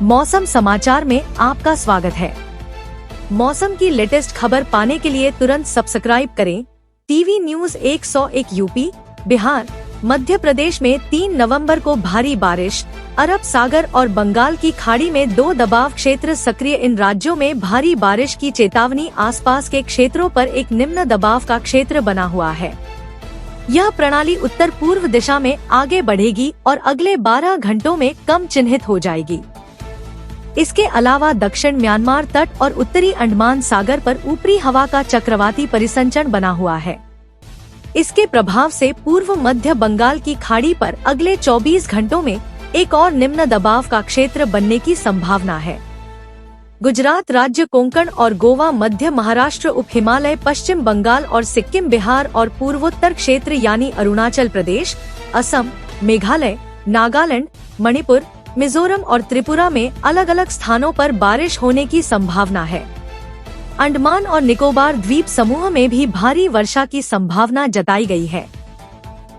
मौसम समाचार में आपका स्वागत है। मौसम की लेटेस्ट खबर पाने के लिए तुरंत सब्सक्राइब करें TV news 101 UP. Bihar Madhya Pradesh में 3 नवंबर को भारी बारिश, अरब सागर और बंगाल की खाड़ी में 2 दबाव क्षेत्र सक्रिय। इन राज्यों में भारी बारिश की चेतावनी। आसपास के क्षेत्रों पर एक निम्न दबाव का क्षेत्र बना हुआ है। यह प्रणाली उत्तर पूर्व दिशा में आगे बढ़ेगी और अगले 12 घंटों में कम चिन्हित हो जाएगी। इसके अलावा दक्षिण म्यांमार तट और उत्तरी अंडमान सागर पर ऊपरी हवा का चक्रवाती परिसंचरण बना हुआ है। इसके प्रभाव से पूर्व मध्य बंगाल की खाड़ी पर अगले 24 घंटों में एक और निम्न दबाव का क्षेत्र बनने की संभावना है। गुजरात राज्य, कोंकण और गोवा, मध्य महाराष्ट्र, उप हिमालय, पश्चिम बंगाल और सिक्किम, बिहार और पूर्वोत्तर क्षेत्र यानी अरुणाचल प्रदेश, असम, मेघालय, नागालैंड, मणिपुर, मिजोरम और त्रिपुरा में अलग अलग स्थानों पर बारिश होने की संभावना है। अंडमान और निकोबार द्वीप समूह में भी भारी वर्षा की संभावना जताई गई है।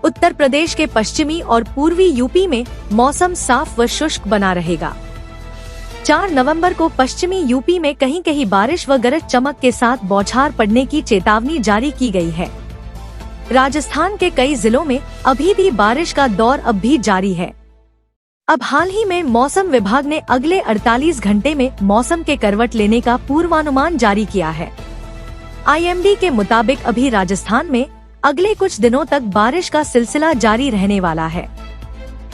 उत्तर प्रदेश के पश्चिमी और पूर्वी यूपी में मौसम साफ व शुष्क बना रहेगा। 4 नवंबर को पश्चिमी यूपी में कहीं कहीं बारिश व गरज चमक के साथ बौछार पड़ने की चेतावनी जारी की गई है। राजस्थान के कई जिलों में अभी भी बारिश का दौर अब भी जारी है। अब हाल ही में मौसम विभाग ने अगले 48 घंटे में मौसम के करवट लेने का पूर्वानुमान जारी किया है। आईएमडी के मुताबिक अभी राजस्थान में अगले कुछ दिनों तक बारिश का सिलसिला जारी रहने वाला है।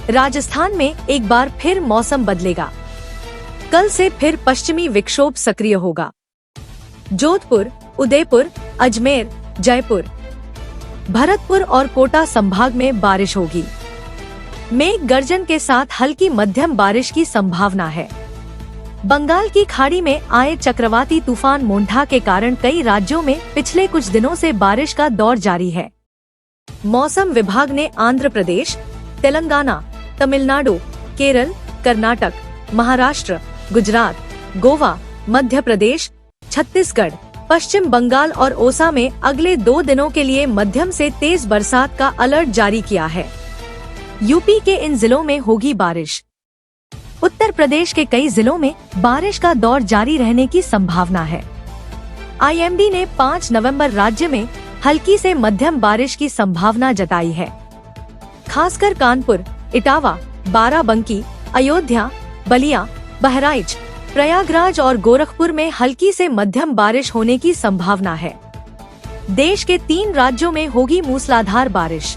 राजस्थान में एक बार फिर मौसम बदलेगा। कल से फिर पश्चिमी विक्षोभ सक्रिय होगा। जोधपुर, उदयपुर, अजमेर, जयपुर, भरतपुर और कोटा संभाग में बारिश होगी। मेघ गर्जन के साथ हल्की मध्यम बारिश की संभावना है। बंगाल की खाड़ी में आए चक्रवाती तूफान मोंठा के कारण कई राज्यों में पिछले कुछ दिनों से बारिश का दौर जारी है। मौसम विभाग ने आंध्र प्रदेश, तेलंगाना, तमिलनाडु, केरल, कर्नाटक, महाराष्ट्र, गुजरात, गोवा, मध्य प्रदेश, छत्तीसगढ़, पश्चिम बंगाल और ओसा में अगले 2 दिनों के लिए मध्यम से तेज बरसात का अलर्ट जारी किया है। यूपी के इन जिलों में होगी बारिश। उत्तर प्रदेश के कई जिलों में बारिश का दौर जारी रहने की संभावना है। आईएमडी ने 5 नवंबर राज्य में हल्की से मध्यम बारिश की संभावना जताई है। खासकर कानपुर, इटावा, बाराबंकी, अयोध्या, बलिया, बहराइच, प्रयागराज और गोरखपुर में हल्की से मध्यम बारिश होने की संभावना है। देश के 3 राज्यों में होगी मूसलाधार बारिश।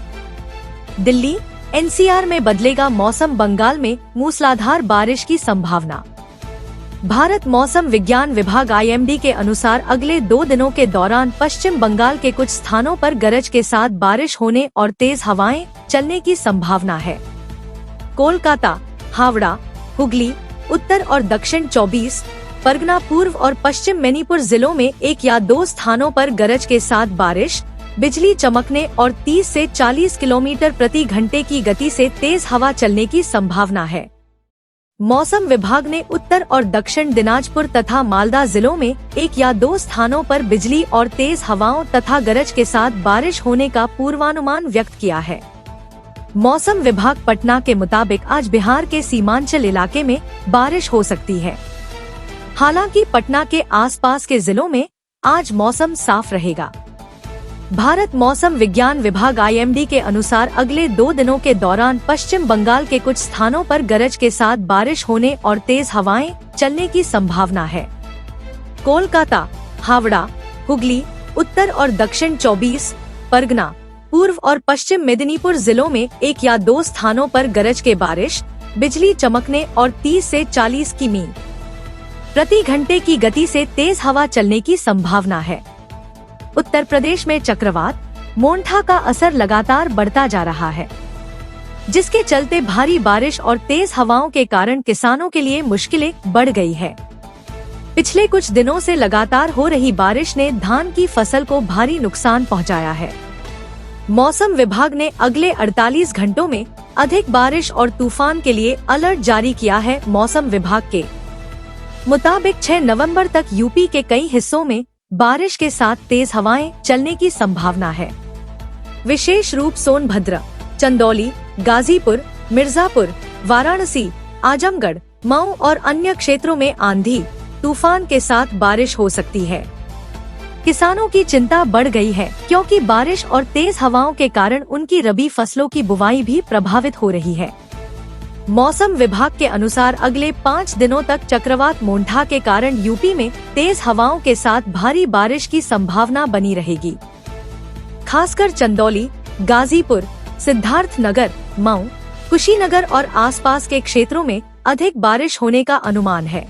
दिल्ली, एनसीआर में बदलेगा मौसम, बंगाल में मूसलाधार बारिश की संभावना। भारत मौसम विज्ञान विभाग आईएमडी के अनुसार अगले 2 दिनों के दौरान पश्चिम बंगाल के कुछ स्थानों पर गरज के साथ बारिश होने और तेज हवाएं चलने की संभावना है। कोलकाता, हावड़ा, हुगली, उत्तर और दक्षिण 24 परगना, पूर्व और पश्चिम मणिपुर जिलों में 1 या 2 स्थानों पर गरज के साथ बारिश, बिजली चमकने और 30 से 40 किलोमीटर प्रति घंटे की गति से तेज हवा चलने की संभावना है। मौसम विभाग ने उत्तर और दक्षिण दिनाजपुर तथा मालदा जिलों में 1 या 2 स्थानों पर बिजली और तेज हवाओं तथा गरज के साथ बारिश होने का पूर्वानुमान व्यक्त किया है। मौसम विभाग पटना के मुताबिक आज बिहार के सीमांचल इलाके में बारिश हो सकती है। हालांकि पटना के आसपास के जिलों में आज मौसम साफ रहेगा। भारत मौसम विज्ञान विभाग आईएमडी के अनुसार अगले 2 दिनों के दौरान पश्चिम बंगाल के कुछ स्थानों पर गरज के साथ बारिश होने और तेज हवाएं चलने की संभावना है। कोलकाता, हावड़ा, हुगली, उत्तर और दक्षिण 24 परगना, पूर्व और पश्चिम मेदिनीपुर जिलों में 1 या 2 स्थानों पर गरज के बारिश, बिजली चमकने और 30 से 40 किमी प्रति घंटे की गति से तेज हवा चलने की संभावना है। उत्तर प्रदेश में चक्रवात मोंठा का असर लगातार बढ़ता जा रहा है, जिसके चलते भारी बारिश और तेज हवाओं के कारण किसानों के लिए मुश्किलें बढ़ गई है। पिछले कुछ दिनों से लगातार हो रही बारिश ने धान की फसल को भारी नुकसान पहुंचाया है। मौसम विभाग ने अगले 48 घंटों में अधिक बारिश और तूफान के लिए अलर्ट जारी किया है। मौसम विभाग के मुताबिक 6 नवंबर तक यूपी के कई हिस्सों में बारिश के साथ तेज हवाएं चलने की संभावना है। विशेष रूप सोनभद्र, चंदौली, गाजीपुर, मिर्जापुर, वाराणसी, आजमगढ़, मऊ और अन्य क्षेत्रों में आंधी तूफान के साथ बारिश हो सकती है। किसानों की चिंता बढ़ गई है क्योंकि बारिश और तेज हवाओं के कारण उनकी रबी फसलों की बुवाई भी प्रभावित हो रही है। मौसम विभाग के अनुसार अगले 5 दिनों तक चक्रवात मोंठा के कारण यूपी में तेज हवाओं के साथ भारी बारिश की संभावना बनी रहेगी। खासकर चंदौली, गाजीपुर, सिद्धार्थनगर, मऊ, कुशीनगर और आसपास के क्षेत्रों में अधिक बारिश होने का अनुमान है।